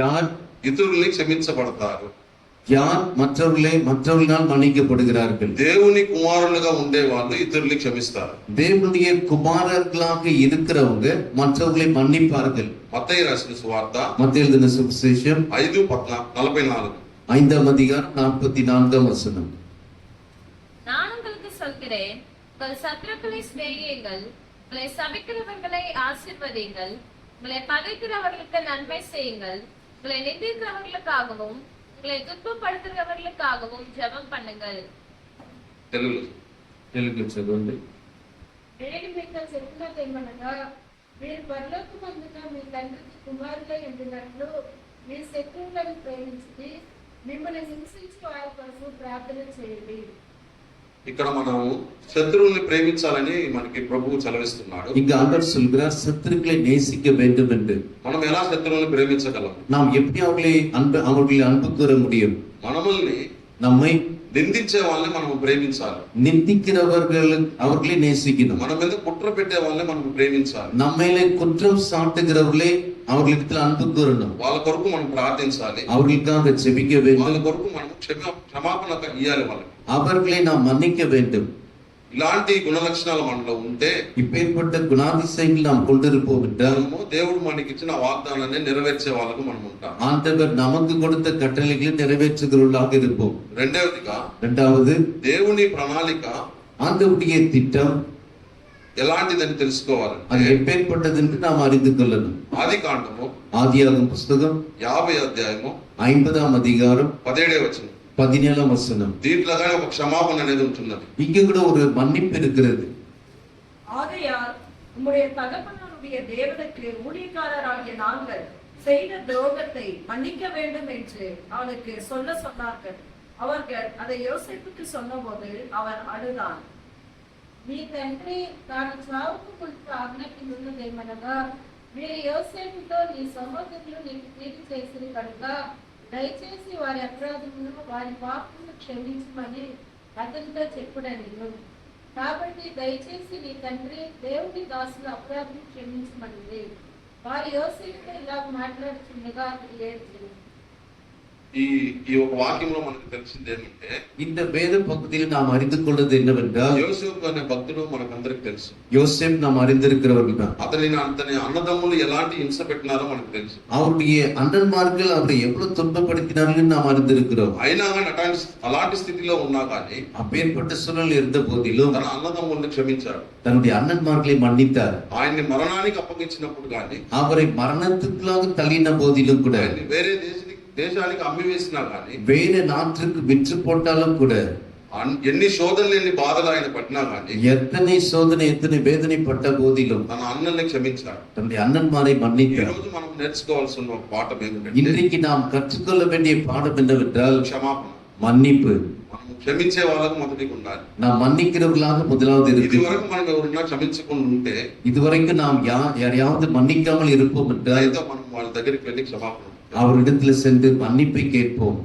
யார் ఇతరుల్ని క్షమించబడతారు? யார் மற்றவர்களால் மன்னிக்கப்படுகிறார்கள்? దేవుని కుమారులుగా ఉండే వాళ్ళు ఇతరుల్ని క్షమిస్తారు. தேவனுடைய குமாரர்களாக இருக்கிறவங்க மற்றவர்களை மன்னிப்பார்கள். మత్తయి రాసిన సువార్త மத்தேயு எழுதின சுவிசேஷம் 5:44 5ஆம் அதிகாரம் 44ஆம் வசனம். நான் உங்களுக்கு சொல்கிறேன், உங்கள் சத்துருக்களை சிநேகியுங்கள், உங்களை சபிக்கிறவர்களை ஆசீர்வதியுங்கள், உங்களை பகைக்கிறவர்களுக்கு நன்மை செய்யுங்கள், உங்களை நிந்திக்கிறவர்களுக்காகவும் உங்களை துன்பப்படுத்துகிறவர்களுக்காகவும் ஜெபம் பண்ணுங்கள். తెలుగు చదవండి. నేను మీకు చెప్పినదేమనగా, మీరు పరలోకమందున మీ తండ్రికి కుమారులై ఉండినట్లు మీ శత్రువులను ప్రేమించి మిమ్మల్ని హింసించే వారి కొరకు ప్రార్థన చేయండి. ఇక్కడ మనం శత్రువుల్ని ప్రేమించాలని మనకి ప్రభువు చలవిస్తున్నాడు. இங்க ஆண்டவர் சொல்கிறார், சத்துருக்களை நேசிக்க வேண்டும் என்று. మనం ఎలా శత్రువుల్ని ప్రేమించగలం? நாம் எப்படி அவர்களை அன்பு கூற முடியும்? మనల్ని நம்மை నిందించే వాళ్ళని మనం ప్రేమించాలి. அவர்களை நேசிக்கணும். మన మీద కుట్ర పెట్టే వాళ్ళని మనం ప్రేమించాలి. நம்ம மேலே குற்றம் சாட்டுகிறவர்களை அவர்களிடத்தில் அன்பு கூறணும். వాళ్ళ కొరకు మనం ప్రార్థించాలి. அவர்களுக்காக ஜெபிக்க வேண்டும். వాళ్ళ కొరకు మనం క్షమాపణ ఇయ్యాలి. వాళ్ళకి அவர்களை நாம் மன்னிக்க வேண்டும். ఇలాంటి గుణలక్షణాలు మనలో ఉంటే, இப்பேற்பட்ட குணாதிசயங்கள் நாம் கொண்டிருப்போம் என்றால், దేవుడు మనకి ఇచ్చిన వాగ్దానాన్ని నెరవేర్చే వాళ్ళకు మనం ఉంటాం. ஆண்டவர் நமக்கு கொடுத்த கட்டளைகளை நிறைவேற்றுகிறவர்களாக இருப்போம். రెండవది దేవుని ప్రణాళిక, ஆண்டவருடைய திட்டம் ఎలాంటిదని తెలుసుకోవాలి. அது எப்பேற்பட்டது என்று நாம் அறிந்து கொள்ளணும். ఆదియాగమం పుస్తకం 50వ అధ్యాయము 50ஆம் அதிகாரம் 17వ వచనం 17ஆம் வசனம். దీంట్లోగా ఒక క్షమాపణ అనేది ఉంటున్నది. இங்க கூட ஒரு மன்னிப்பு இருக்கிறது. ஆகையால் உம்முடைய தகப்பனாருடைய தேவனுக்கு ஊழியக்காரராகிய நாங்கள் செய்த துரோகத்தை மன்னிக்க வேண்டும் என்று அவனுக்கு சொன்னார்கள். அவர்கள் அதை யோசேப்புக்கு சொன்னபோது அவன் அழுதான். మీ తండ్రి తాను చావుకు ముందు ఆజ్ఞాపించినదేమనగా, మీరు యోసేపుతో నీ సహోదరులు నీకు తీర్పు చేసిన కనుక దయచేసి వారి అపరాధములను వారి పాపములను క్షమించమని అతనితో చెప్పుడని. కాబట్టి దయచేసి నీ తండ్రి దేవుని దాసుల అపరాధం క్షమించమని వారి యోసేపుతో ఇలా మాట్లాడుతుండగా అతను ఏడ్చింది. ఈ ఒక వాక్యంలో మనకు తెలిసింది ఏమంటే, இந்த வேத பகுதியில் நாம் அறிந்து கொள்வது என்னவென்றால், యోసేపు అనే భక్తుడు మనకందరికి తెలుసు. யோசேப் நாம் அறிந்திருக்கிறவர்கள் தான். అతని అన్నదమ్ములు ఎలాంటి హింస పెట్టినారో మనకు తెలుసు. அவருடைய அண்ணன்மார்கள் அவரை எவ்வளவு துன்பப்படுத்தினார்கள் நாம் அறிந்திருக்கிறோம். అయినా కానీ అలాంటి స్థితిలో ఉన్నా కానీ, அப்பேற்பட்ட சூழல் இருந்த போதிலும் తన అన్నదమ్ముల్ని క్షమించాడు. தன்னுடைய அண்ணன்மார்களை மன்னித்தார். ఆయన్ని మరణానికి అప్పగించినప్పుడు కానీ, அவரை மரணத்துக்குள்ளாக தள்ளின போதிலும் கூட, వేరే దేశానికి అమ్మి వేసినా కానీ, வேற நாட்டுக்கு விற்று போட்டாலும் கூட, ఎన్ని శోధనలు ఎన్ని బాధలు ఆయన పట్టినా కానీ, எத்தனை சோதனை எத்தனை வேதனை பட்ட போதிலும் తన అన్నల్ని క్షమించాడు. தன்னுடைய அண்ணன்மாரை ఈ மன்னித்தார். రోజు మనం నేర్చుకోవాల్సిన ఒక పాఠం ఏమిటంటే, இன்றைக்கு நாம் கற்றுக்கொள்ள வேண்டிய பாடம் என்னவென்றால், క్షమాపణ. மன்னிப்பு. మనం క్షమించే వాళ్ళకు మొదటిగా ఉండాలి. நாம் మన్నిக்கிறவர்களாக முதலாவது ఇది இருக்கு. వరకు మనం ఎవరైనా క్షమించకుండా ఉంటే, இதுவரைக்கும் நாம் யாரையாவது மன்னிக்காமல் இருப்போம் என்றால், అయితే మనం వాళ్ళ దగ్గరికి వెళ్ళి క్షమాపణ அவரிடத்துல சென்று மன்னிப்பை கேட்போம்.